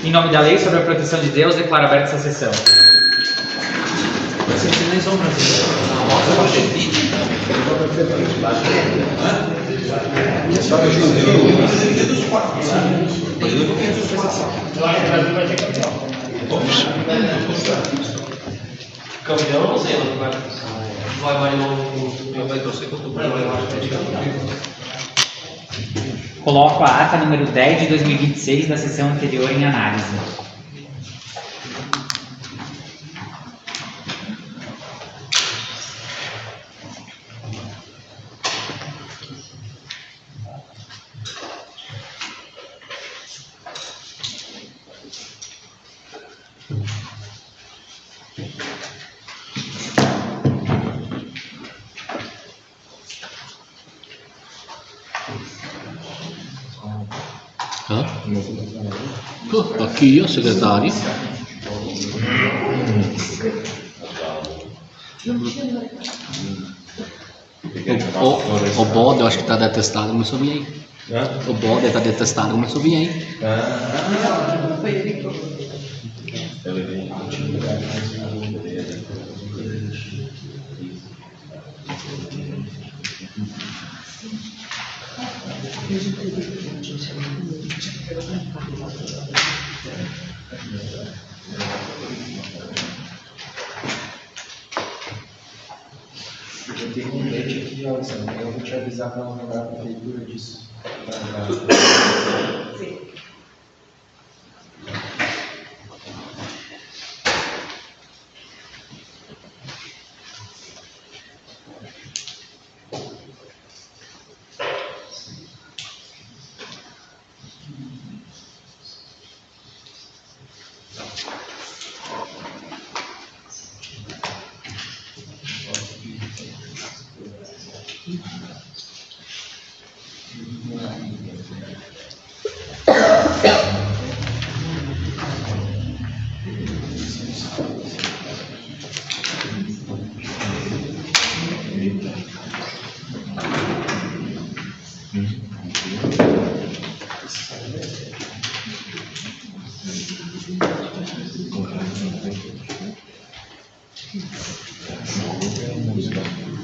Em nome da lei sobre a proteção de Deus, declaro aberta essa sessão. Campeão, não sei, vai torcer contra o Brasil, eu acho que é de campeão. Coloco a ata número 10 de 2026 da sessão anterior em análise. Aqui, ó, secretário. O bode, eu acho que está detestado, começou a vir aí. O bode está detestado, começou a vir aí. Eu tenho um leite aqui, ó, eu vou te avisar para mandar a prefeitura disso.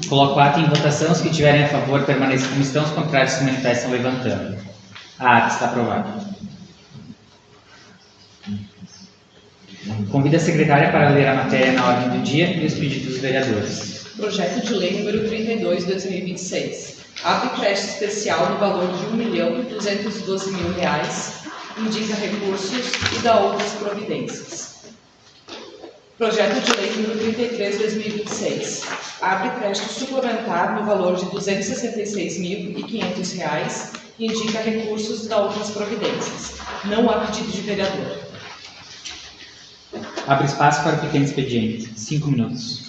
Coloco a ata em votação. Os que estiverem a favor permaneçam como estão, os contrários se manifestam levantando. A ata está aprovada. Convido a secretária para ler a matéria na ordem do dia e os pedidos dos vereadores. Projeto de lei número 32 de 2026. Abre creche especial no valor de R$1.212.000, indica recursos e dá outras providências. Projeto de lei número 33 de 2026. Abre creche suplementar no valor de R$266.500 e indica recursos e dá outras providências. Não há pedido de vereador. Abre espaço para o pequeno expediente. 5 minutos.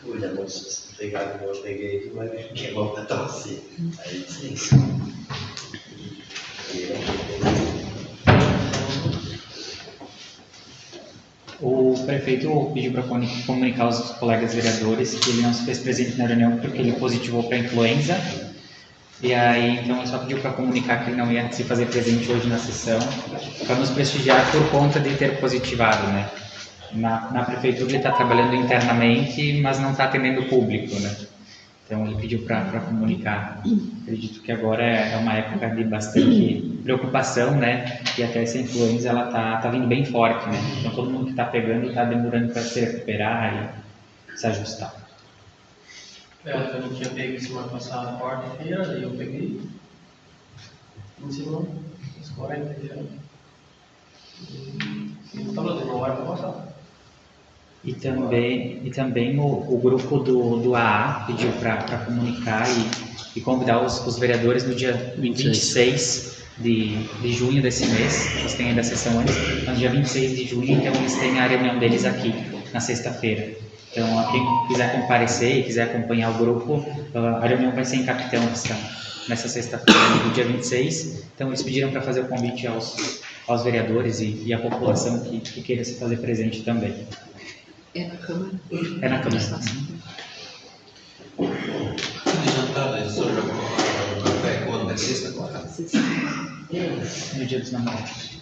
Olha, moço, obrigado, eu peguei, mas fiquei bom pra tosse. Aí sim. O prefeito pediu para comunicar aos colegas vereadores que ele não se fez presente na reunião porque ele positivou para influenza. E aí, então, ele só pediu para comunicar que ele não ia se fazer presente hoje na sessão, para nos prestigiar por conta de ter positivado, né? Na prefeitura ele está trabalhando internamente, mas não está atendendo o público, né? Então ele pediu para comunicar. Acredito que agora é uma época de bastante preocupação, né? E até essa influenza ela tá vindo bem forte, né? Então todo mundo que está pegando está demorando para se recuperar e se ajustar. Eu não tinha pego semana passada, quarta-feira, daí eu peguei. Em cima, às 40 já. E falou, de uma hora para passar. E também o grupo do AA pediu para comunicar e convidar os vereadores no dia 26 de junho desse mês. Eles têm ainda a sessão antes, mas dia 26 de junho, então eles têm a reunião deles aqui, na sexta-feira. Então, quem quiser comparecer e quiser acompanhar o grupo, a reunião vai ser em Capitão nessa sexta-feira, no dia 26. Então, eles pediram para fazer o convite aos vereadores e à população que queira se fazer presente também. É na Câmara? É na Câmara. De jantar, né? Só jogar um café quando é sexta agora? No dia dos namorados.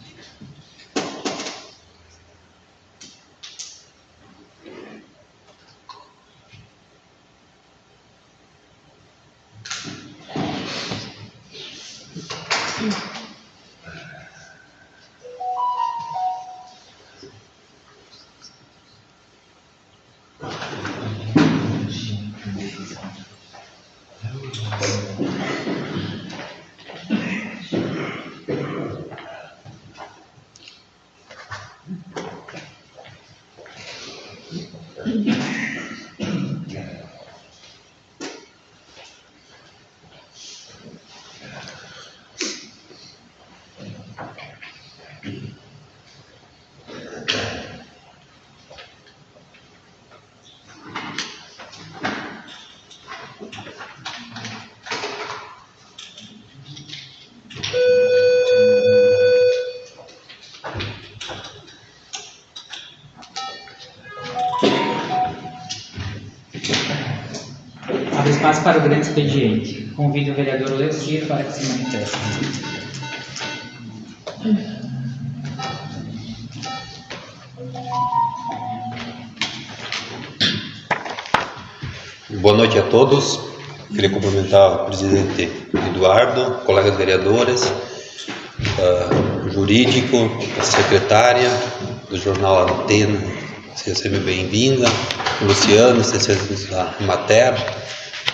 Abre espaço para o grande expediente. Convido o vereador Leocir para que se manifeste. Boa noite a todos. Queria cumprimentar o presidente Eduardo, colegas vereadores, jurídico, a secretária do jornal Antena, seja sempre bem-vinda, o Luciano, a Mater,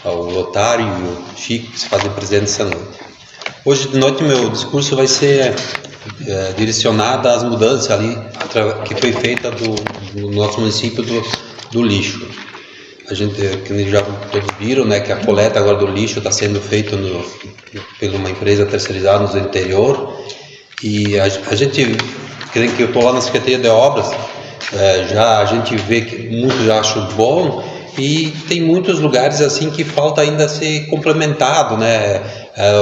o Lotário e o Chico, que se fazem presentes essa noite. Hoje de noite meu discurso vai ser direcionado às mudanças ali que foi feita no nosso município do lixo. A gente, que já todos viram, né, que a coleta agora do lixo está sendo feita por uma empresa terceirizada no interior, e a gente, que eu estou lá na Secretaria de Obras, já a gente vê que muitos já acham bom, e tem muitos lugares assim que falta ainda ser complementado, né?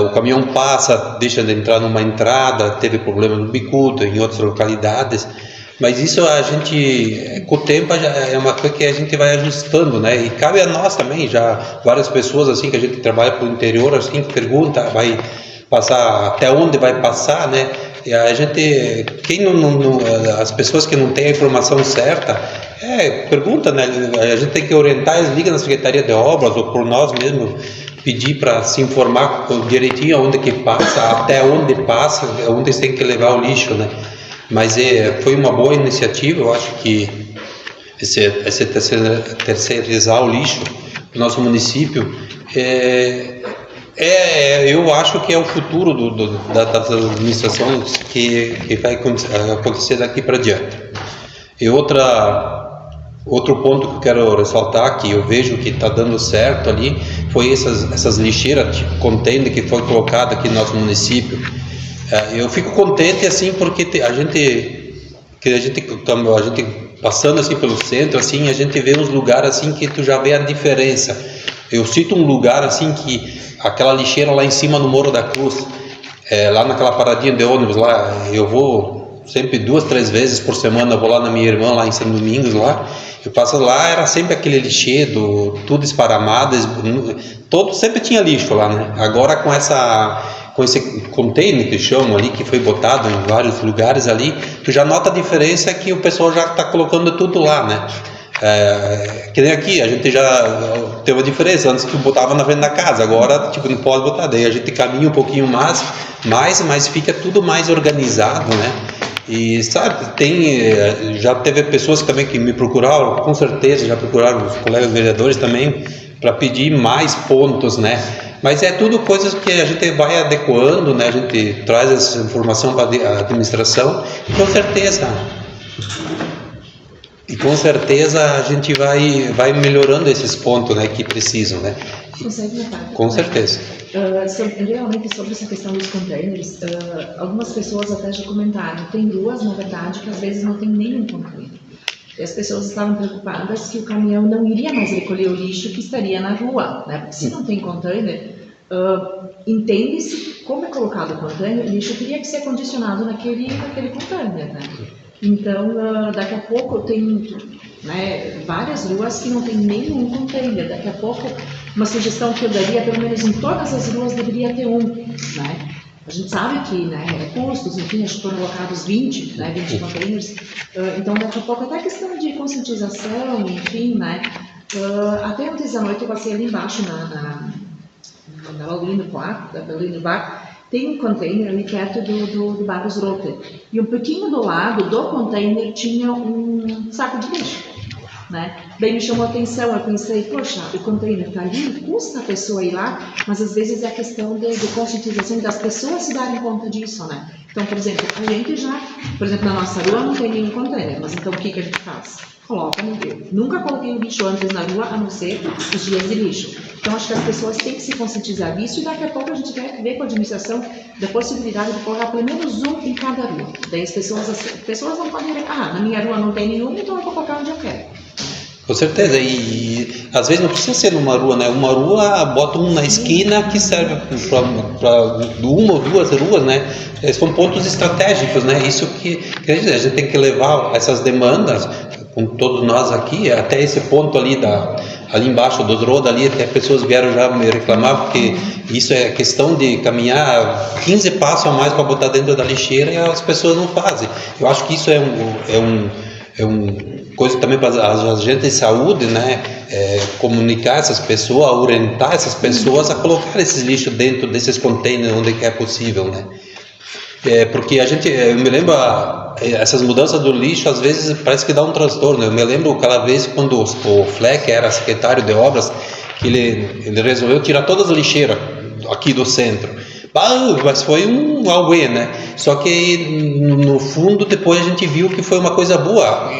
O caminhão passa, deixa de entrar numa entrada, teve problema no bicudo, em outras localidades, mas isso a gente, com o tempo, é uma coisa que a gente vai ajustando, né? E cabe a nós também, já várias pessoas assim que a gente trabalha pelo interior, assim, que pergunta, vai passar, até onde vai passar, né? E a gente, as pessoas que não têm a informação certa, pergunta, né? A gente tem que orientar, eles ligam na Secretaria de Obras ou por nós mesmos, pedir para se informar direitinho aonde que passa, até onde passa, onde eles têm que levar o lixo, né? Mas foi uma boa iniciativa, eu acho que esse terceirizar o lixo no nosso município eu acho que é o futuro das administrações que vai acontecer daqui para diante. E outra Outro ponto que eu quero ressaltar, que eu vejo que está dando certo ali, foi essas lixeiras tipo container que foi colocada aqui no nosso município. Eu fico contente assim porque a gente passando assim pelo centro, assim, a gente vê uns lugares assim que tu já vê a diferença. Eu cito um lugar assim que aquela lixeira lá em cima no Morro da Cruz, lá naquela paradinha de ônibus lá, eu vou sempre 2, 3 vezes por semana, eu vou lá na minha irmã lá em São Domingos lá. Eu passo lá, era sempre aquele lixeiro, tudo esparramado, sempre tinha lixo lá, né? Agora com esse container que chamam ali, que foi botado em vários lugares ali, tu já nota a diferença que o pessoal já está colocando tudo lá, né? Que nem aqui, a gente já tem uma diferença, antes tu botava na frente da casa, agora tipo não pode botar, daí a gente caminha um pouquinho mais, mas fica tudo mais organizado, né? E sabe, já teve pessoas também que me procuraram, com certeza já procuraram os colegas vereadores também para pedir mais pontos, né? Mas é tudo coisas que a gente vai adequando, né? A gente traz essa informação para a administração e com certeza a gente vai melhorando esses pontos, né, que precisam, né? Consegue notar? Com certeza. Realmente sobre essa questão dos containers, algumas pessoas até já comentaram, tem ruas, na verdade, que às vezes não tem nenhum container. E as pessoas estavam preocupadas que o caminhão não iria mais recolher o lixo que estaria na rua, né? Porque se não tem container, entende-se como é colocado o container, o lixo teria que ser condicionado naquele container, né? Então, daqui a pouco tem, né, várias ruas que não tem nenhum container. Daqui a pouco, uma sugestão que eu daria, pelo menos em todas as ruas deveria ter um, né? A gente sabe que, né, recursos, enfim, acho que foram colocados 20 containers. Então, daqui a pouco, até questão de conscientização, enfim, né? Até antes da noite eu passei ali embaixo, na Laurino Bar, tem um container ali perto do Bar dos Rotter. E um pouquinho do lado do container tinha um saco de lixo, né? Daí me chamou a atenção, eu pensei, poxa, o container está ali, custa a pessoa ir lá, mas às vezes é a questão de conscientização das pessoas se darem conta disso, né? Então, por exemplo, a gente já, por exemplo, na nossa rua não tem nenhum container, mas então o que a gente faz? Coloca no rio. Nunca coloquei o lixo antes na rua, a não ser os dias de lixo. Então, acho que as pessoas têm que se conscientizar disso e daqui a pouco a gente vai ver com a administração da possibilidade de colocar pelo menos um em cada rua. Daí as pessoas não podem dizer, na minha rua não tem nenhum, então eu vou colocar onde eu quero. Com certeza, e às vezes não precisa ser numa rua, né? Uma rua, bota um na esquina que serve para uma ou duas ruas, né? São pontos estratégicos, né? Isso que a gente tem que levar essas demandas, com todos nós aqui, até esse ponto ali embaixo dos rodas ali, até pessoas vieram já me reclamar, porque isso é questão de caminhar 15 passos a mais para botar dentro da lixeira e as pessoas não fazem. Eu acho que isso é um coisa também para as agentes de saúde, né? Comunicar essas pessoas, orientar essas pessoas a colocar esses lixos dentro desses containers onde é possível, né? Porque eu me lembro, essas mudanças do lixo às vezes parece que dá um transtorno. Eu me lembro aquela vez quando o Fleck era secretário de obras, que ele resolveu tirar todas as lixeiras aqui do centro. Mas foi um auê, né? Só que no fundo depois a gente viu que foi uma coisa boa,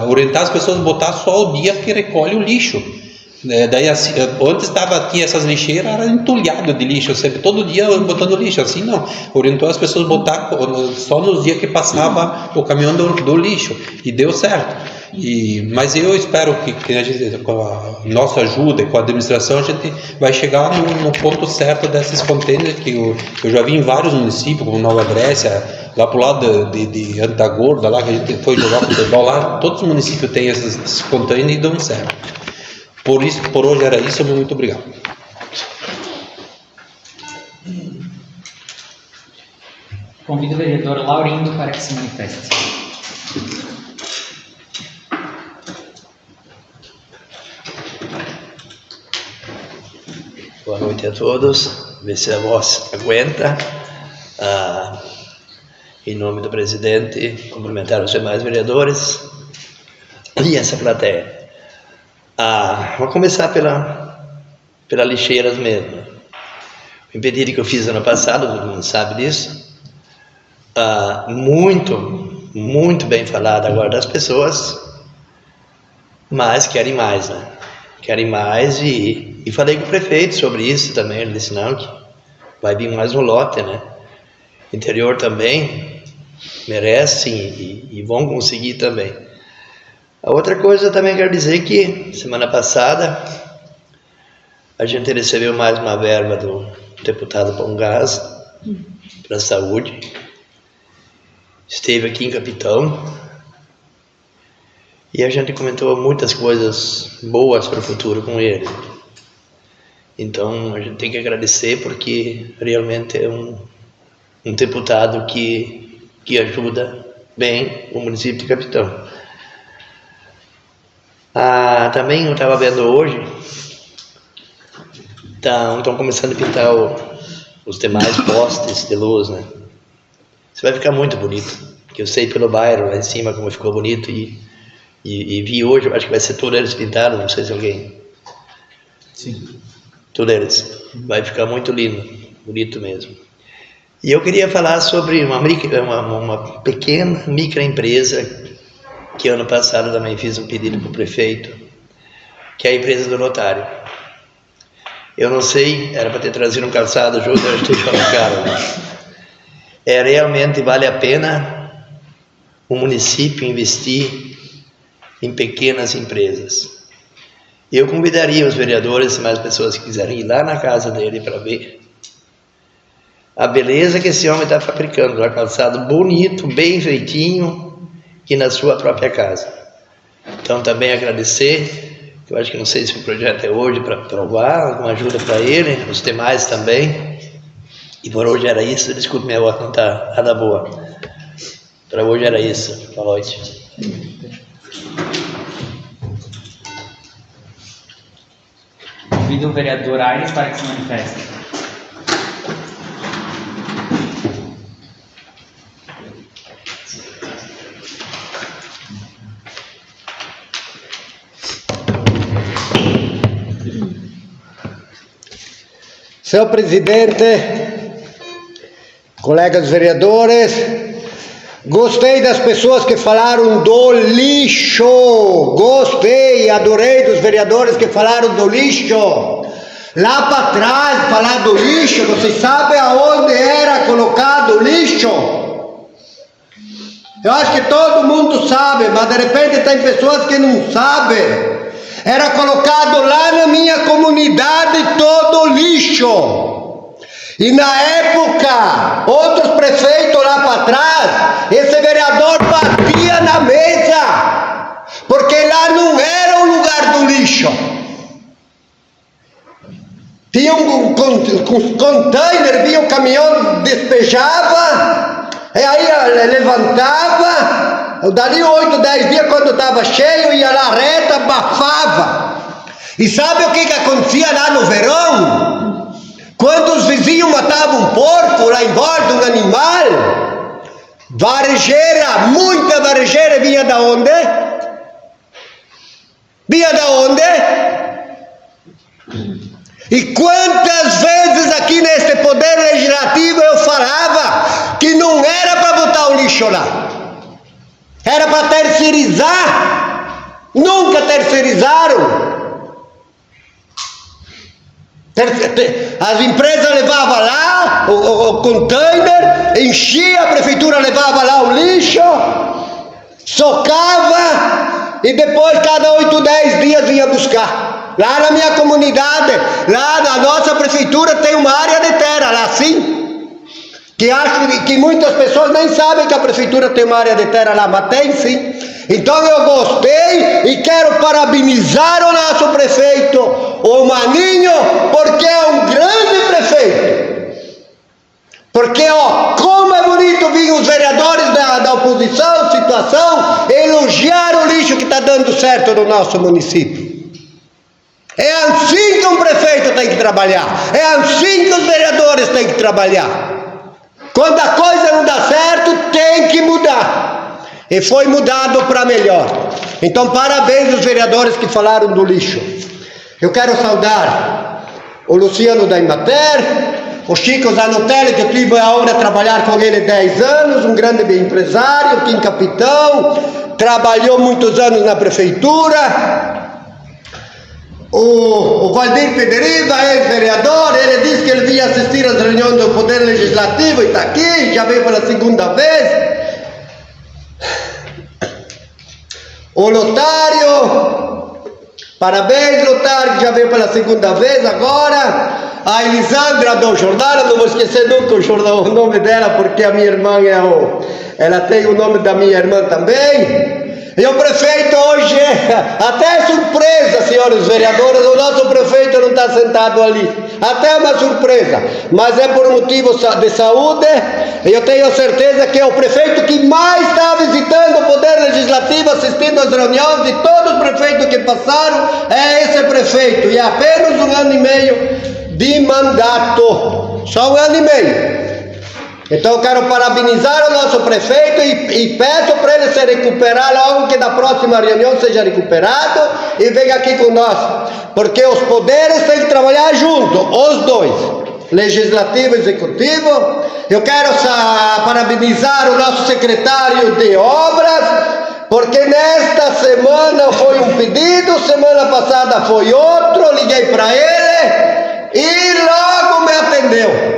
orientar as pessoas a botar só o dia que recolhe o lixo. Daí assim, antes tinha essas lixeiras, era entulhado de lixo, sempre todo dia botando lixo. Assim não, orientou as pessoas a botar só nos dias que passava o caminhão do lixo, e deu certo. Mas eu espero que a gente, com a nossa ajuda e com a administração, a gente vai chegar no ponto certo desses containers que eu já vi em vários municípios, como Nova Grécia, lá pro lado de Antagorda, lá que a gente foi jogar futebol lá, todos os municípios têm esses containers e dão certo. Por hoje era isso, muito obrigado. Convido o vereador Laurindo para que se manifeste. Boa noite a todos, ver se a voz aguenta. Em nome do presidente, cumprimentar os demais vereadores e essa plateia. Vou começar pela lixeiras mesmo. O pedido que eu fiz ano passado, todo mundo sabe disso. Muito bem falado agora das pessoas. Mas querem mais, né? Querem mais e falei com o prefeito sobre isso também. Ele disse, não, que vai vir mais um lote, né? Interior também merecem e vão conseguir também. A outra coisa eu também quero dizer que semana passada a gente recebeu mais uma verba do deputado Pão Gás para a saúde. Esteve aqui em Capitão e a gente comentou muitas coisas boas para o futuro com ele. Então a gente tem que agradecer porque realmente é um deputado que ajuda bem o município de Capitão. Também eu estava vendo hoje, estão começando a pintar os demais postes de luz, né? Isso vai ficar muito bonito, porque eu sei pelo bairro lá em cima como ficou bonito e vi hoje, eu acho que vai ser todos eles pintados, não sei se alguém... Sim. Todos eles. Vai ficar muito lindo, bonito mesmo. E eu queria falar sobre uma pequena microempresa que ano passado também fiz um pedido para o prefeito, que é a empresa do notário. Eu não sei, era para ter trazido um calçado junto, eu estou falando caro, né? Realmente vale a pena o município investir em pequenas empresas. Eu convidaria os vereadores e mais pessoas que quiserem ir lá na casa dele para ver a beleza que esse homem está fabricando, um calçado bonito, bem feitinho, e na sua própria casa. Então também agradecer, eu acho que não sei se o projeto é hoje para provar, alguma ajuda para ele, os demais também. E por hoje era isso, desculpe minha voz não está nada boa. Para hoje era isso, boa noite. Convido o vereador Aires para que se manifeste. Senhor presidente, colegas vereadores, gostei das pessoas que falaram do lixo. Gostei, adorei dos vereadores que falaram do lixo. Lá para trás, falar do lixo, vocês sabem aonde era colocado o lixo? Eu acho que todo mundo sabe, mas de repente tem pessoas que não sabem. Era colocado lá na minha comunidade todo o lixo. E na época, outros prefeitos lá para trás, esse vereador batia na mesa, porque lá não era o lugar do lixo. Tinha um container, vinha um caminhão, despejava, e aí levantava. Dali 8, 10 dias, quando estava cheio, ia lá reto, abafava. E sabe o que acontecia lá no verão? Quando os vizinhos matavam um porco lá em volta, um animal, varejeira, muita varejeira, vinha da onde? Vinha da onde? E quantas vezes aqui nesse poder legislativo eu falava que não era para botar o lixo lá. Era para terceirizar, nunca terceirizaram. As empresas levavam lá o container, enchia, a prefeitura levava lá o lixo, socava e depois cada 8, 10 dias vinha buscar. Lá na minha comunidade, lá na nossa prefeitura tem uma área de terra lá sim. Que acho que muitas pessoas nem sabem que a prefeitura tem uma área de terra lá, mas tem sim. Então eu gostei e quero parabenizar o nosso prefeito, o Maninho, porque é um grande prefeito. Porque, como é bonito vir os vereadores da oposição, situação, elogiar o lixo que está dando certo no nosso município. É assim que um prefeito tem que trabalhar, é assim que os vereadores têm que trabalhar. Quando a coisa não dá certo, tem que mudar. E foi mudado para melhor. Então, parabéns aos vereadores que falaram do lixo. Eu quero saudar o Luciano da Imater, o Chico Zanotelli, que eu tive a honra de trabalhar com ele 10 anos, um grande empresário aqui em Capitão, trabalhou muitos anos na prefeitura. O Valdir Pederiva, ex-vereador, ele disse que ele vinha assistir às reuniões do Poder Legislativo e está aqui, já veio pela segunda vez. O Lotário, parabéns Lotário, que já veio pela segunda vez agora. A Elisandra do jornal, eu não vou esquecer nunca o nome dela, porque a minha irmã ela tem o nome da minha irmã também. E o prefeito hoje, até surpresa, senhores vereadores, o nosso prefeito não está sentado ali. Até uma surpresa, mas é por motivos de saúde. E eu tenho certeza que é o prefeito que mais está visitando o Poder Legislativo, assistindo às reuniões de todos os prefeitos que passaram, é esse prefeito. E apenas 1 ano e meio de mandato, só 1 ano e meio. Então eu quero parabenizar o nosso prefeito e peço para ele se recuperar logo, que da próxima reunião seja recuperado e venha aqui com nós, porque os poderes têm que trabalhar junto, os dois, legislativo e executivo. Eu quero parabenizar o nosso secretário de obras, porque nesta semana foi um pedido, semana passada foi outro, liguei para ele e logo me atendeu.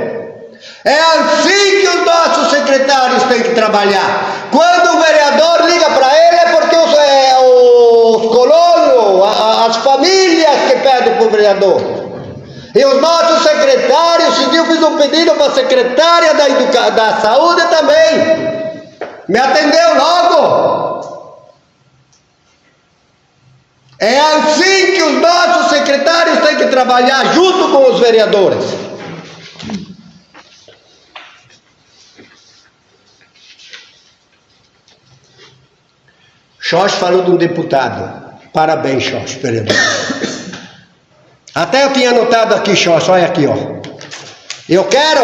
É assim que os nossos secretários têm que trabalhar. Quando o vereador liga para ele é porque os colonos, as famílias que pedem para o vereador. E os nossos secretários, eu fiz um pedido para a secretária da saúde também. Me atendeu logo. É assim que os nossos secretários têm que trabalhar junto com os vereadores. Xoxi falou de um deputado. Parabéns, Xoxi, vereador. Até eu tinha anotado aqui, Xoxi, olha aqui, ó. Eu quero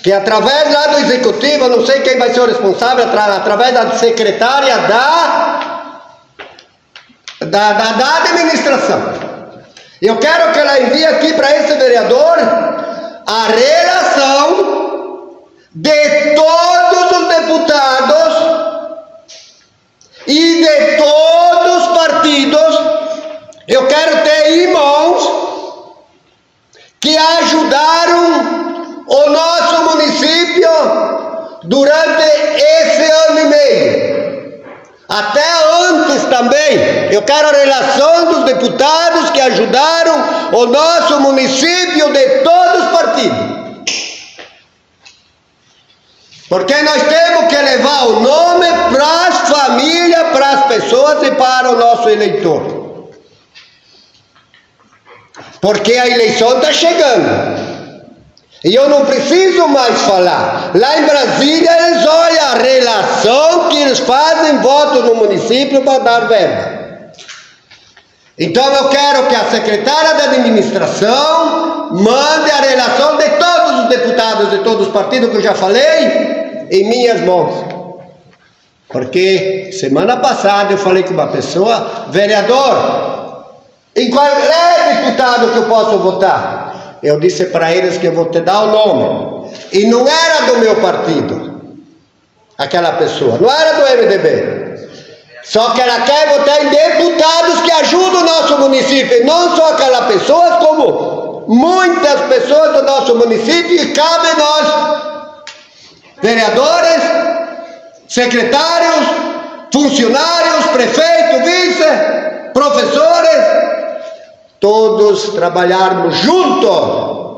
que através lá do executivo, eu não sei quem vai ser o responsável, através da secretária da administração. Eu quero que ela envie aqui para esse vereador a relação de todos os deputados e de todos os partidos. Eu quero ter irmãos que ajudaram o nosso município durante esse ano e meio. Até antes também. Eu quero a relação dos deputados que ajudaram o nosso município de todos os partidos. Porque nós temos que levar o nome para as famílias, para as pessoas e para o nosso eleitor. Porque a eleição está chegando. E eu não preciso mais falar. Lá em Brasília eles olham a relação que eles fazem voto no município para dar verba. Então eu quero que a secretária da administração mande a relação de todos os deputados de todos os partidos que eu já falei em minhas mãos. Porque semana passada eu falei com uma pessoa, vereador, em qual é deputado que eu posso votar? Eu disse para eles que eu vou te dar o nome. E não era do meu partido, aquela pessoa, não era do MDB. Só que ela quer votar em deputados que ajudam o nosso município. E não só aquela pessoa, como muitas pessoas do nosso município. E cabe nós, vereadores, secretários, funcionários, prefeito, vice, professores, todos trabalharmos juntos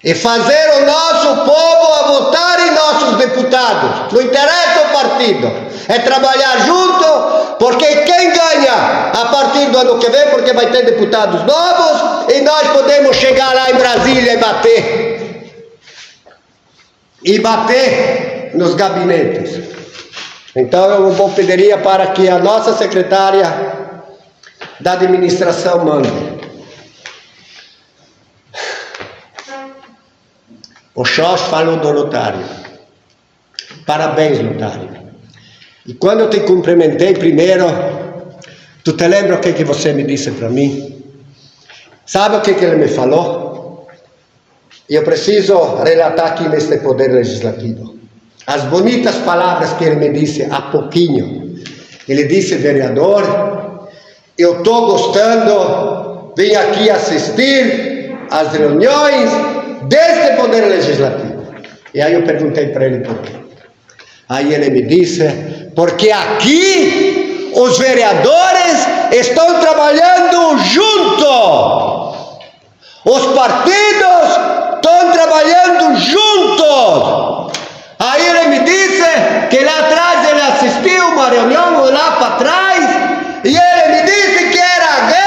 e fazer o nosso povo a votar em nossos deputados. Não interessa o partido, é trabalhar junto, porque quem ganha a partir do ano que vem, porque vai ter deputados novos e nós podemos chegar lá em Brasília e bater nos gabinetes. Então eu pediria para que a nossa secretária da administração mande. O Xoxi falou do Lotário. Parabéns, Lotário. E quando eu te cumprimentei primeiro, tu te lembra o que você me disse para mim? Sabe o que ele me falou? E eu preciso relatar aqui neste Poder Legislativo. As bonitas palavras que ele me disse há pouquinho, Ele disse: vereador, eu estou gostando, vim aqui assistir às reuniões deste Poder Legislativo. E aí eu perguntei para ele por quê. Aí ele me disse: porque aqui os vereadores estão trabalhando juntos. Os partidos estão trabalhando juntos. Aí ele me disse que lá atrás ele assistiu uma reunião lá para trás e ele me disse que era guerra.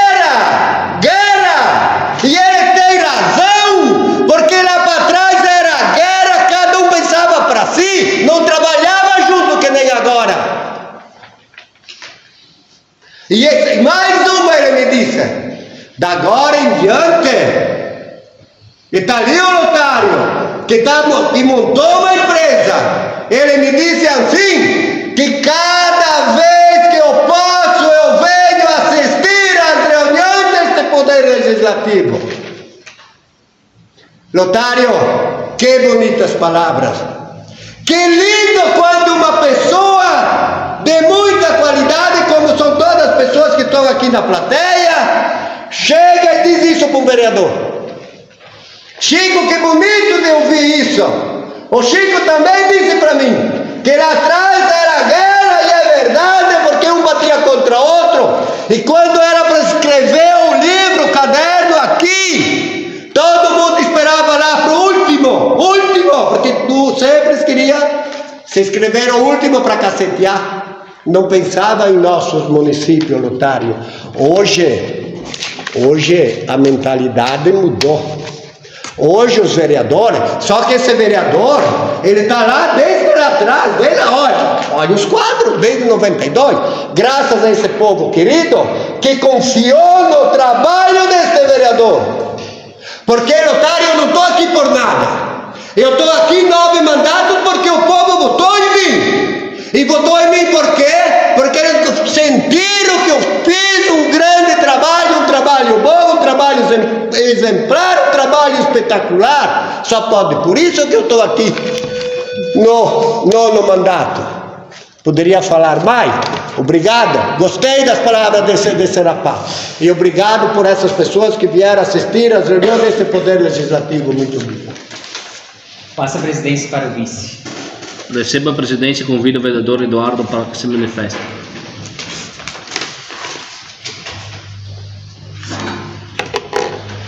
E ele tem razão, porque lá para trás era guerra, cada um pensava para si, não trabalhava junto que nem agora. E mais uma ele me disse: da agora em diante, e está ali o Lotário, que montou uma empresa. Ele me disse assim, que cada vez que eu posso, eu venho assistir às reuniões deste Poder Legislativo. Lotário, que bonitas palavras. Que lindo quando uma pessoa de muita qualidade, como são todas as pessoas que estão aqui na plateia, chega e diz isso para um vereador. Chico, que bonito de ouvir isso. O Chico também disse para mim que lá atrás era guerra, e é verdade, porque um batia contra outro. E quando era para escrever o livro, o caderno aqui, todo mundo esperava lá para o último, porque tu sempre queria se escrever o último para cacetear. Não pensava em nossos municípios, Lotário. Hoje a mentalidade mudou. Hoje os vereadores, só que esse vereador, ele está lá desde lá atrás, vem lá, olha os quadros, desde 92, graças a esse povo querido, que confiou no trabalho desse vereador. Porque, Lotário, eu não estou aqui por nada, eu estou aqui 9 mandatos porque o povo votou em mim. E votou em mim por quê? Porque eles sentiram que eu fiz um grande trabalho, um trabalho bom, um trabalho exemplar, um trabalho espetacular. Só pode, por isso que eu estou aqui no 9º mandato. Poderia falar mais? Obrigado, gostei das palavras desse rapaz. E obrigado por essas pessoas que vieram assistir às reuniões desse Poder Legislativo. Muito obrigado. Passa a presidência para o vice. Receba a presidência e convido o vereador Eduardo para que se manifeste.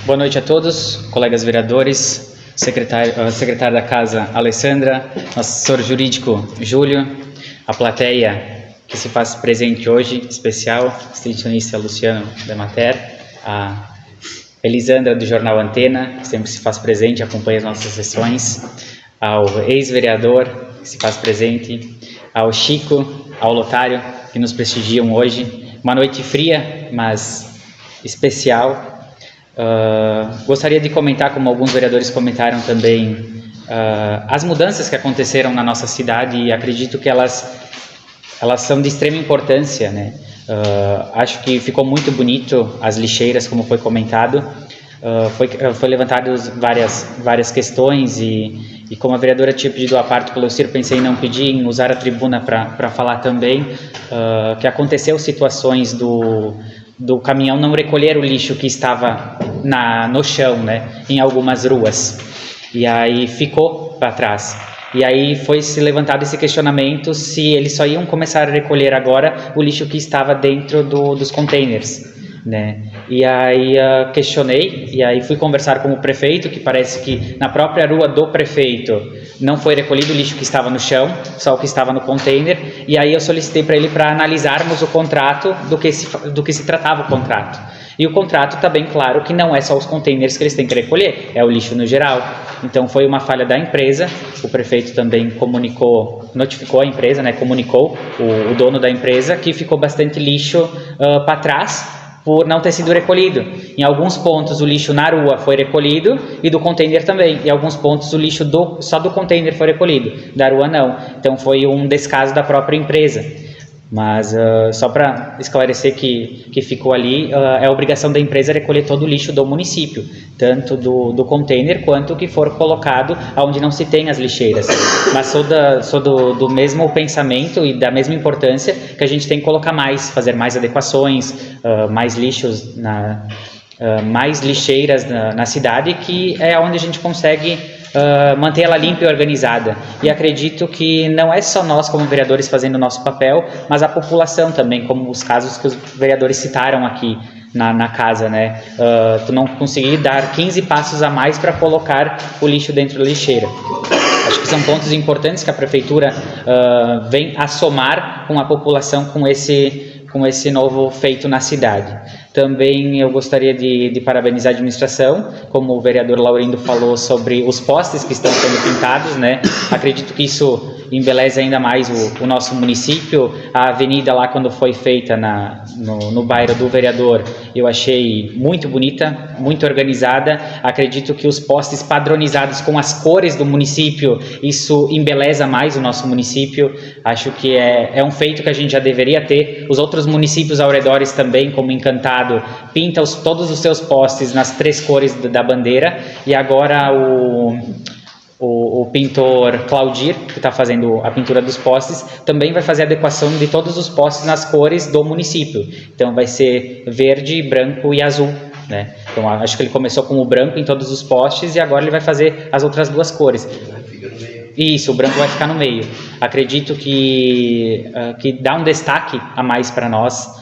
Boa noite a todos, colegas vereadores, secretária da Casa Alessandra, nosso assessor jurídico Júlio, a plateia que se faz presente hoje, especial, extensionista Luciano Demater, a Elisandra do Jornal Antena, que sempre se faz presente, acompanha as nossas sessões, ao ex-vereador que se faz presente, ao Chico, ao Lotário, que nos prestigiam hoje. Uma noite fria, mas especial. Gostaria de comentar, como alguns vereadores comentaram também, as mudanças que aconteceram na nossa cidade, e acredito que elas são de extrema importância, né? Acho que ficou muito bonito as lixeiras, como foi comentado. Foi levantadas várias questões e como a vereadora tinha pedido a parte pelo Ciro, pensei em não pedir, em usar a tribuna para falar também, que aconteceu situações do caminhão não recolher o lixo que estava no chão, né, em algumas ruas, e aí ficou para trás. E aí foi se levantado esse questionamento se eles só iam começar a recolher agora o lixo que estava dentro dos containers, né? E aí questionei, e aí fui conversar com o prefeito, que parece que na própria rua do prefeito não foi recolhido o lixo que estava no chão, só o que estava no container. E aí eu solicitei para ele para analisarmos o contrato, do que se tratava o contrato. E o contrato está bem claro que não é só os containers que eles têm que recolher, é o lixo no geral. Então foi uma falha da empresa, o prefeito também notificou a empresa, né, comunicou o dono da empresa que ficou bastante lixo para trás, por não ter sido recolhido. Em alguns pontos o lixo na rua foi recolhido e do container também. Em alguns pontos o lixo só do container foi recolhido, da rua não. Então foi um descaso da própria empresa. Mas só para esclarecer que ficou ali, é a obrigação da empresa recolher todo o lixo do município, tanto do container quanto o que for colocado onde não se tem as lixeiras. Mas sou do mesmo pensamento e da mesma importância que a gente tem que colocar mais, fazer mais adequações, mais lixos, mais lixeiras na cidade, que é onde a gente consegue manter ela limpa e organizada. E acredito que não é só nós como vereadores fazendo o nosso papel, mas a população também, como os casos que os vereadores citaram aqui na casa, né? Tu não conseguir dar 15 passos a mais para colocar o lixo dentro da lixeira. Acho que são pontos importantes que a prefeitura vem a somar com a população com esse novo feito na cidade. Também eu gostaria de parabenizar a administração, como o vereador Laurindo falou sobre os postes que estão sendo pintados, né? Acredito que isso embeleza ainda mais o nosso município. A avenida lá, quando foi feita no bairro do vereador, eu achei muito bonita, muito organizada. Acredito que os postes padronizados com as cores do município, isso embeleza mais o nosso município. Acho que é um feito que a gente já deveria ter. Os outros municípios ao redor também, como Encantado, pinta todos os seus postes nas 3 cores da bandeira, e agora o pintor Claudir, que está fazendo a pintura dos postes, também vai fazer a adequação de todos os postes nas cores do município. Então vai ser verde, branco e azul, né? Então acho que ele começou com o branco em todos os postes e agora ele vai fazer as outras 2 cores. Isso, o branco vai ficar no meio. Acredito que dá um destaque a mais para nós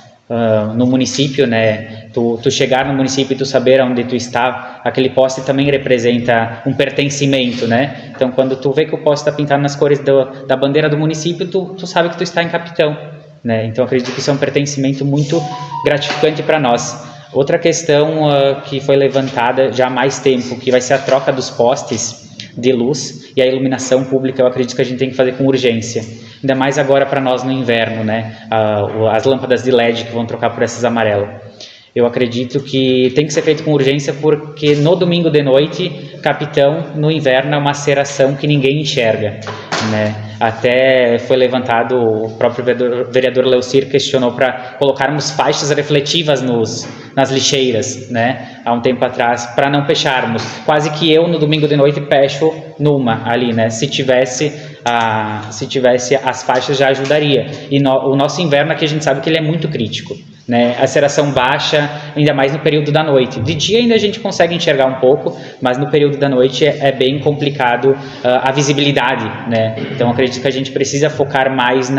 no município, né? Tu chegar no município e tu saber onde tu está, aquele poste também representa um pertencimento, né? Então, quando tu vê que o poste está pintado nas cores da bandeira do município, tu sabe que tu está em Capitão, né? Então, acredito que isso é um pertencimento muito gratificante para nós. Outra questão que foi levantada já há mais tempo, que vai ser a troca dos postes de luz e a iluminação pública, eu acredito que a gente tem que fazer com urgência. Ainda mais agora para nós no inverno, né? As lâmpadas de LED que vão trocar por essas amarelas. Eu acredito que tem que ser feito com urgência, porque no domingo de noite, Capitão, no inverno, é uma aceração que ninguém enxerga, né? Até foi levantado, o próprio vereador Leucir questionou para colocarmos faixas refletivas nas lixeiras, né? Há um tempo atrás, para não fecharmos. Quase que eu, no domingo de noite, fecho numa ali, né? Se tivesse as faixas, já ajudaria. E o nosso inverno aqui, a gente sabe que ele é muito crítico, né? A aceração baixa, ainda mais no período da noite. De dia ainda a gente consegue enxergar um pouco, mas no período da noite é bem complicado a visibilidade, né? Então acredito que a gente precisa focar mais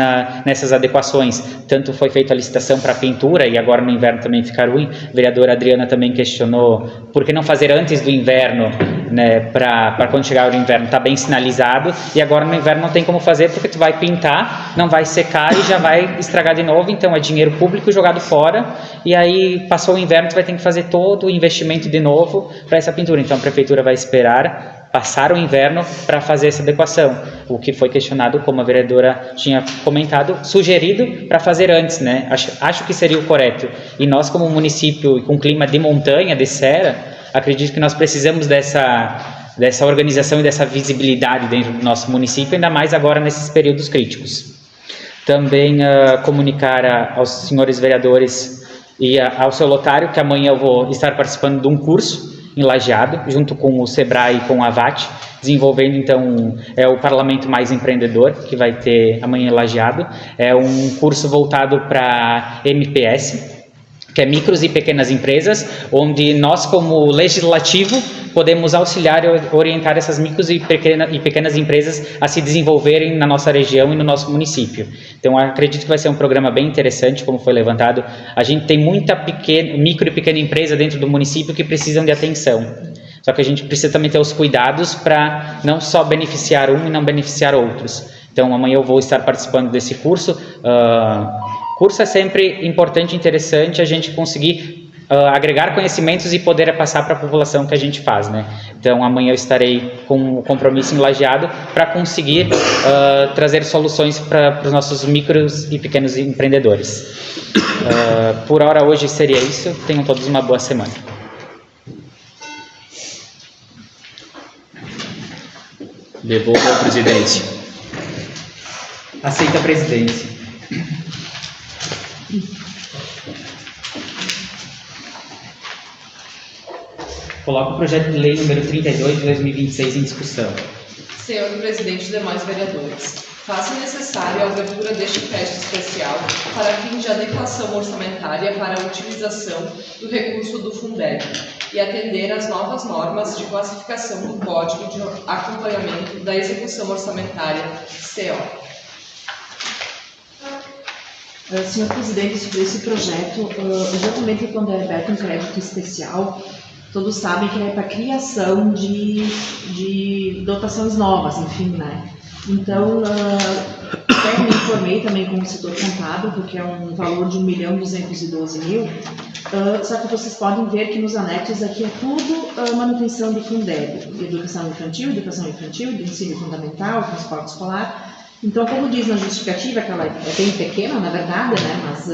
nessas adequações. Tanto foi feita a licitação para pintura e agora no inverno também fica ruim. A vereadora Adriana também questionou por que não fazer antes do inverno, né? Para quando chegar o inverno tá bem sinalizado, e agora no inverno não tem como fazer porque tu vai pintar, não vai secar e já vai estragar de novo. Então é dinheiro público jogado fora, e aí passou o inverno, tu vai ter que fazer todo o investimento de novo para essa pintura. Então a prefeitura vai esperar passar o inverno para fazer essa adequação, o que foi questionado, como a vereadora tinha comentado, sugerido para fazer antes, né? Acho que seria o correto. E nós, como município com clima de montanha, de serra, acredito que nós precisamos dessa organização e dessa visibilidade dentro do nosso município, ainda mais agora nesses períodos críticos. Também comunicar aos senhores vereadores e ao seu lotário que amanhã eu vou estar participando de um curso em Lajeado, junto com o Sebrae e com a VAT, desenvolvendo então o Parlamento Mais Empreendedor, que vai ter amanhã em Lajeado. É um curso voltado para MPS, que é micros e pequenas empresas, onde nós, como legislativo, podemos auxiliar e orientar essas micros e pequenas empresas a se desenvolverem na nossa região e no nosso município. Então, acredito que vai ser um programa bem interessante, como foi levantado. A gente tem muita micro e pequena empresa dentro do município que precisam de atenção. Só que a gente precisa também ter os cuidados para não só beneficiar um e não beneficiar outros. Então, amanhã eu vou estar participando desse curso. Curso é sempre importante e interessante a gente conseguir agregar conhecimentos e poder passar para a população que a gente faz, né? Então amanhã eu estarei com o compromisso em Lajeado para conseguir trazer soluções para os nossos micros e pequenos empreendedores. Por hora hoje seria isso. Tenham todos uma boa semana. Devolvo à presidência. Aceita a presidência. Coloco o projeto de lei número 32 de 2026 em discussão. Senhor Presidente e demais vereadores, faça necessária a abertura deste crédito especial para fim de adequação orçamentária para a utilização do recurso do Fundeb e atender às novas normas de classificação do Código de Acompanhamento da Execução Orçamentária, CO. Senhor Presidente, sobre esse projeto, geralmente quando é aberto um crédito especial, todos sabem que é para criação de dotações novas, enfim, né? Então, até me informei também com o setor contábil, porque é um valor de 1.212.000, só que vocês podem ver que nos anexos aqui é tudo manutenção do Fundeb, educação infantil, de ensino fundamental, transporte escolar. Então, como diz na justificativa, que ela é bem pequena, na verdade, né, mas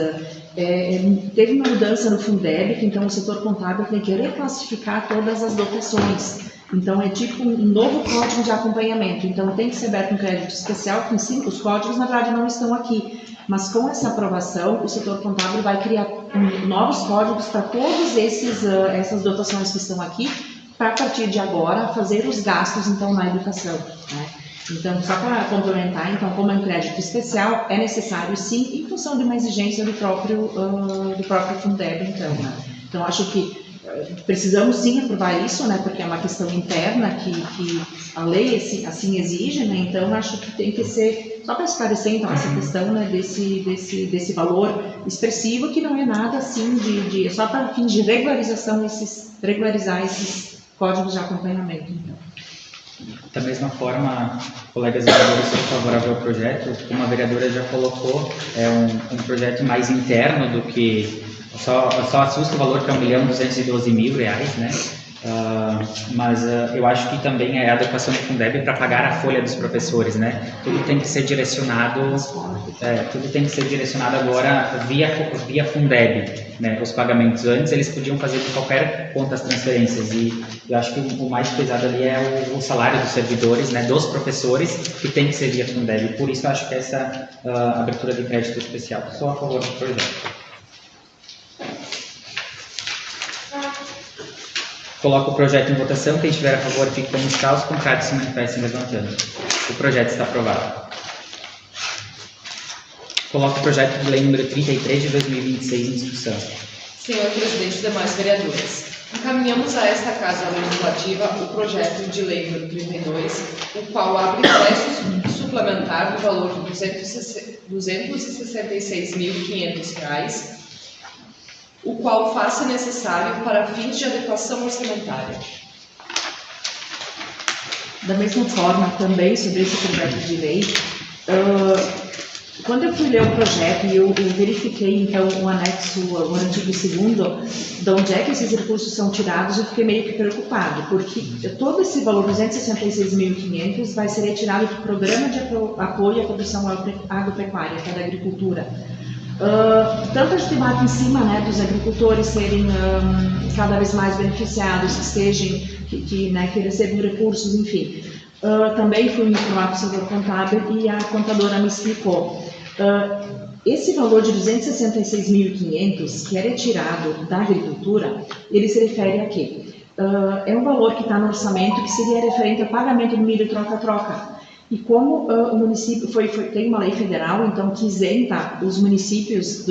teve uma mudança no Fundeb, que então o setor contábil tem que reclassificar todas as dotações. Então, é tipo um novo código de acompanhamento. Então, tem que ser aberto um crédito especial, que os códigos, na verdade, não estão aqui. Mas com essa aprovação, o setor contábil vai criar novos códigos para todas essas dotações que estão aqui, para, a partir de agora, fazer os gastos, então, na educação, né? Então, só para complementar, então, como é um crédito especial, é necessário, sim, em função de uma exigência do próprio Fundeb, então, né? Então, acho que precisamos, sim, aprovar isso, né, porque é uma questão interna que a lei assim exige, né? Então, acho que tem que ser, só para esclarecer, então, essa questão, né, desse valor expressivo, que não é nada, assim, é só para fim de regularizar esses códigos de acompanhamento, então. Da mesma forma, colegas vereadores, sou favorável ao projeto. Como a vereadora já colocou, é um projeto mais interno do que... Só assusta o valor, que é R$1.212.000, né? Mas eu acho que também é a adequação do Fundeb para pagar a folha dos professores, né? Tudo tem que ser direcionado, agora via Fundeb, né? Os pagamentos antes eles podiam fazer de qualquer conta as transferências, e eu acho que o mais pesado ali é o salário dos servidores, né? Dos professores, que tem que ser via Fundeb. Por isso eu acho que essa abertura de crédito especial. Sou a favor do projeto. Coloco o projeto em votação. Quem estiver a favor, fique como está. Os contrários se manifestem levantando. O projeto está aprovado. Coloco o projeto de lei número 33 de 2026 em discussão. Senhor Presidente e demais vereadores, encaminhamos a esta Casa Legislativa o projeto de lei número 32, o qual abre crédito suplementar do valor de R$266.500, o qual faça necessário para fins de adequação orçamentária. Da mesma forma, também sobre esse projeto de lei, quando eu fui ler o projeto e eu verifiquei, então, o anexo, o artigo 2º, de onde é que esses recursos são tirados, eu fiquei meio que preocupado, porque todo esse valor, 266.500, vai ser retirado do Programa de Apoio à Produção Agropecuária, que é da Agricultura. Tanto a gente debate em cima, né, dos agricultores serem cada vez mais beneficiados, que recebam recursos, enfim. Também fui me informar com o setor contábil e a contadora me explicou. Esse valor de 266.500, que é retirado da agricultura, ele se refere a quê? É um valor que está no orçamento que seria referente ao pagamento do milho troca-troca. E como o município tem uma lei federal, então, que isenta os municípios em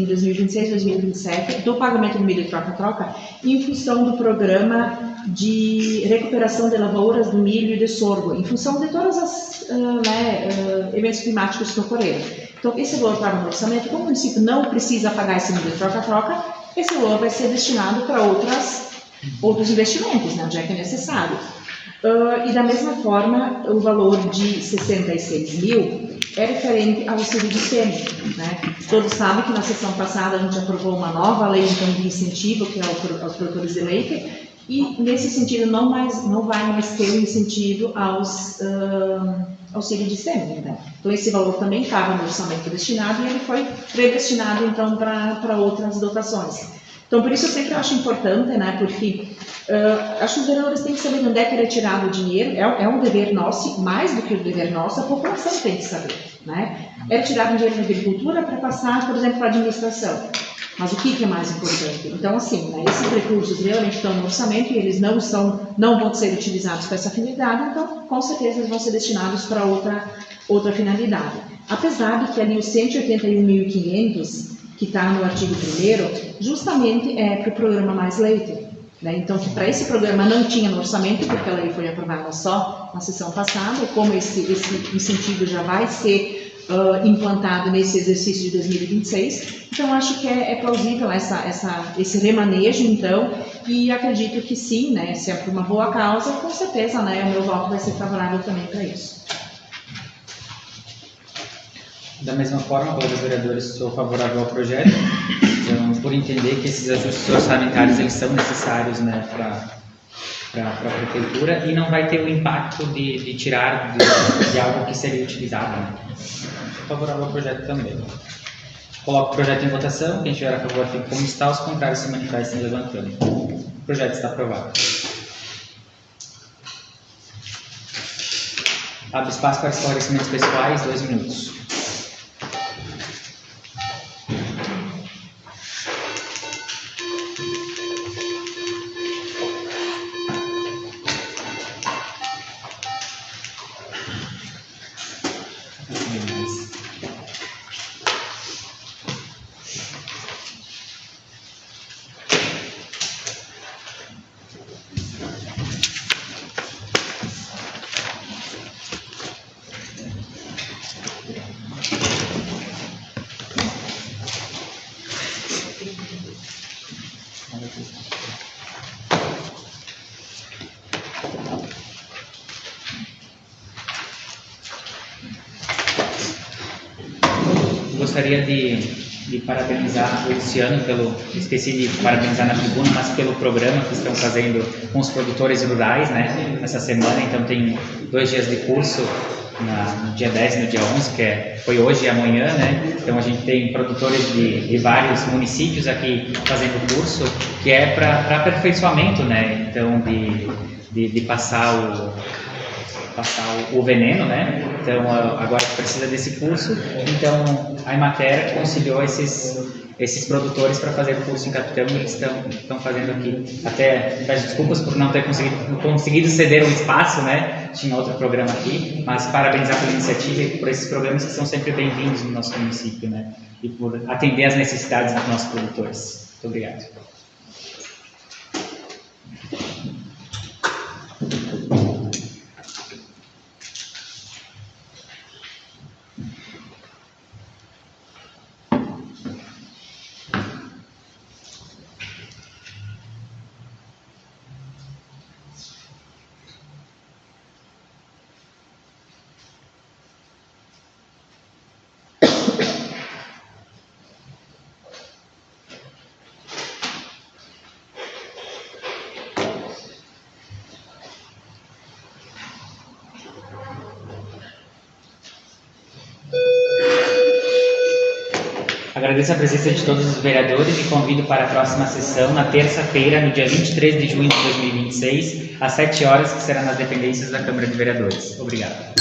2026 e 2027 do pagamento do milho troca-troca, em função do programa de recuperação de lavouras do milho e de sorgo, em função de todos os eventos climáticos que ocorreram. Então, esse valor estava no orçamento. Como o município não precisa pagar esse milho troca-troca, esse valor vai ser destinado para outros investimentos, né, onde é que é necessário. E da mesma forma, o valor de 66.000 é referente ao auxílio de SEMI, né? Todos sabem que na sessão passada a gente aprovou uma nova lei, então, de incentivo, que é aos produtores de leite, e nesse sentido não vai mais ter o incentivo aos auxílio de SEMI, né? Então esse valor também estava no orçamento destinado e ele foi redestinado então para outras dotações. Então, por isso eu sempre acho importante, né, porque acho que os vereadores têm que saber onde é que é retirado o dinheiro, é um dever nosso, mais do que o dever nosso, a população tem que saber, né? É retirado dinheiro da agricultura para passar, por exemplo, para a administração. Mas o que é mais importante? Então, assim, né, esses recursos realmente estão no orçamento e eles não vão ser utilizados para essa finalidade, então, com certeza, eles vão ser destinados para outra finalidade. Apesar de que ali os 181.500, que está no artigo 1º, justamente é para o programa Mais Leite. Né? Então, que para esse programa não tinha no orçamento, porque a lei foi aprovada só na sessão passada, como esse incentivo já vai ser implantado nesse exercício de 2026, então acho que é plausível esse remanejo, então, e acredito que sim, né, se é por uma boa causa, com certeza, né, o meu voto vai ser favorável também para isso. Da mesma forma, colegas vereadores, sou favorável ao projeto, então, por entender que esses ajustes orçamentários eles são necessários, né, para a prefeitura e não vai ter o impacto de tirar de algo que seria utilizado. Né? Sou favorável ao projeto também. Coloco o projeto em votação, quem estiver a favor fica como está, os contrários se manifestem levantando. O projeto está aprovado. Abre espaço para esclarecimentos pessoais, 2 minutos. Gostaria de parabenizar o Luciano esqueci de parabenizar na tribuna, mas pelo programa que estão fazendo com os produtores rurais, né, nessa semana. Então tem 2 dias de curso, no dia 10 e no dia 11, foi hoje e amanhã, né. Então a gente tem produtores de vários municípios aqui fazendo curso, que é para aperfeiçoamento, né, então de passar o veneno, né? Então agora precisa desse curso, então a Emater conciliou esses produtores para fazer o curso em Capitão e eles estão fazendo aqui. Até peço desculpas por não ter conseguido ceder um espaço, né? Tinha outro programa aqui, mas parabenizar pela iniciativa e por esses programas que são sempre bem-vindos no nosso município, né? E por atender às necessidades dos nossos produtores. Muito obrigado. Agradeço a presença de todos os vereadores e convido para a próxima sessão, na terça-feira, no dia 23 de junho de 2026, às 7 horas, que será nas dependências da Câmara de Vereadores. Obrigado.